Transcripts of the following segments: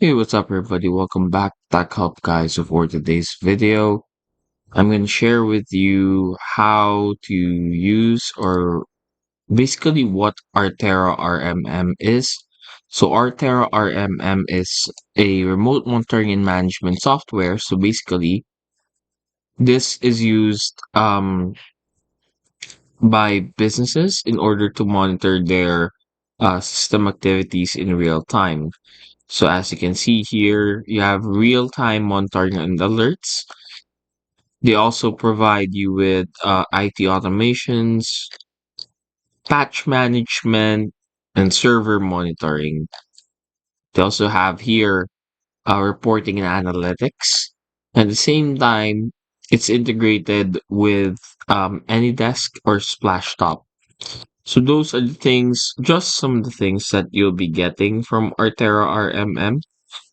Hey, what's up, everybody? Welcome back to Tech Help Guys. So for today's video, I'm going to share with you how to use or basically what Artera RMM is. So Artera RMM is a remote monitoring and management software. So basically, this is used by businesses in order to monitor their system activities in real time. So as you can see here, you have real-time monitoring and alerts. They also provide you with IT automations, patch management, and server monitoring. They also have here reporting and analytics. At the same time, it's integrated with AnyDesk or Splashtop. So those are the things, just some of the things that you'll be getting from Artera RMM.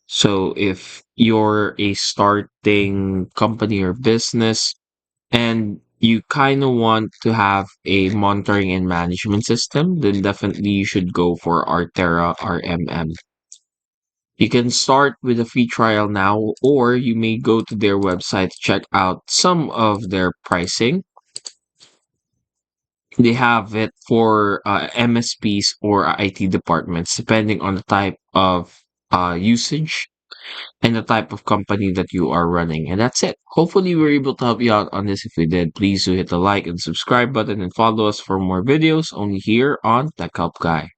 So if you're a starting company or business and you kind of want to have a monitoring and management system, then definitely you should go for Artera RMM. You can start with a free trial now, or you may go to their website to check out some of their pricing. They have it for MSPs or IT departments, depending on the type of usage and the type of company that you are running. And that's it. Hopefully, we were able to help you out on this. If we did, please do hit the like and subscribe button and follow us for more videos only here on Tech Help Guy.